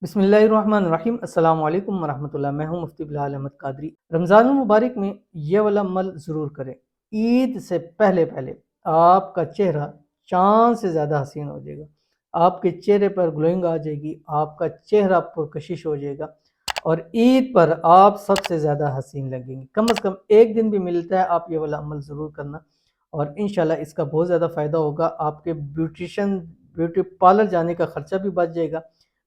बिस्मिल्लाहिर्रहमानिर्रहीम। अस्सलाम वालेकुम वरहमतुल्लाह। मैं हूं मुफ्ती बिलाल अहमद कादरी। रमज़ान मुबारक में ये वाला अमल ज़रूर करें। ईद से पहले पहले आपका चेहरा चाँद से ज़्यादा हसीन हो जाएगा, आपके चेहरे पर ग्लोइंग आ जाएगी, आपका चेहरा पुरकशिश हो जाएगा और ईद पर आप सबसे ज़्यादा हसीन लगेंगे। कम से कम एक दिन भी मिलता है, आप ये वाला अमल ज़रूर करना और इंशाल्लाह इसका बहुत ज़्यादा फ़ायदा होगा। आपके ब्यूटी पार्लर जाने का ख़र्चा भी बच जाएगा,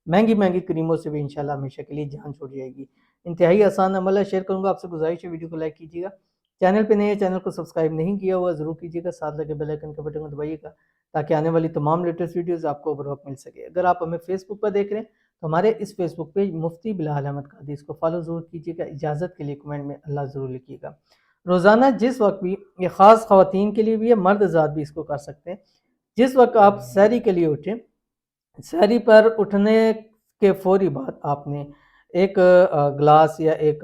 महंगी महंगी क्रीमों से भी इंशाल्लाह हमेशा के लिए जान छूट जाएगी। इंतहाई आसान अमल है, शेयर करूंगा। आपसे गुजारिश है वीडियो को लाइक कीजिएगा, चैनल पे नए है चैनल को सब्सक्राइब नहीं किया हुआ ज़रूर कीजिएगा, साथ लगे बेल आइकन के बटन को दबाइएगा ताकि आने वाली तमाम लेटेस्ट वीडियोस आपको बर वक्त मिल सके। अगर आप हमें फेसबुक पर देख रहे हैं तो हमारे इस फेसबुक पेज मुफ्ती बिलाल अहमद कादरी, इसको फॉलो ज़रूर कीजिएगा। इजाज़त के लिए कमेंट में अल्लाह ज़रूर लिखिएगा। रोज़ाना जिस वक्त भी, ये ख़ास ख़वातीन के लिए भी है, मर्द ज़ात भी इसको कर सकते हैं, जिस वक्त आप सहरी के लिए उठें, सहरी पर उठने के फौरी बाद आपने एक ग्लास या एक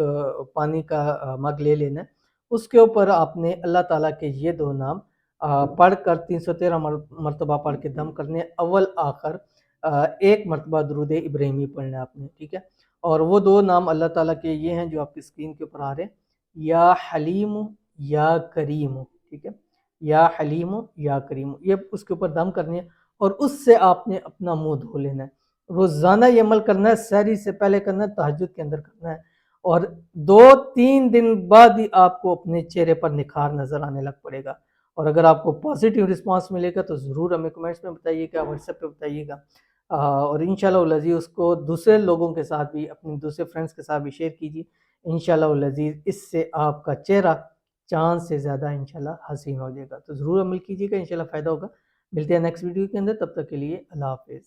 पानी का मग ले लेना है। उसके ऊपर आपने अल्लाह ताला के ये दो नाम पढ़कर 313 मरतबा पढ़ के दम करने, अव्वल आखिर एक मरतबा दुरूद इब्राहिमी पढ़ना है आपने, ठीक है। और वो दो नाम अल्लाह ताला के ये हैं जो आपकी स्क्रीन के ऊपर आ रहे हैं, या हलीम या करीम, ठीक है। या हलीम या करीम, ये उसके ऊपर दम करनी है और उससे आपने अपना मुंह धो लेना है। रोजाना ये अमल करना है, सहरी से पहले करना है, तहज्जुद के अंदर करना है और 2-3 दिन बाद ही आपको अपने चेहरे पर निखार नजर आने लग पड़ेगा। और अगर आपको पॉजिटिव रिस्पांस मिलेगा तो ज़रूर हमें कमेंट्स में बताइएगा, व्हाट्सएप पे बताइएगा और इंशाल्लाह लजीज उसको दूसरे लोगों के साथ भी, अपने दूसरे फ्रेंड्स के साथ भी शेयर कीजिए। इंशाल्लाह लजीज इससे आपका चेहरा चाँद से ज़्यादा इंशाल्लाह हसीन हो जाएगा। तो ज़रूर अमल कीजिएगा, इंशाल्लाह फ़ायदा होगा। मिलते हैं नेक्स्ट वीडियो के अंदर, तब तक के लिए अल्लाह हाफिज़।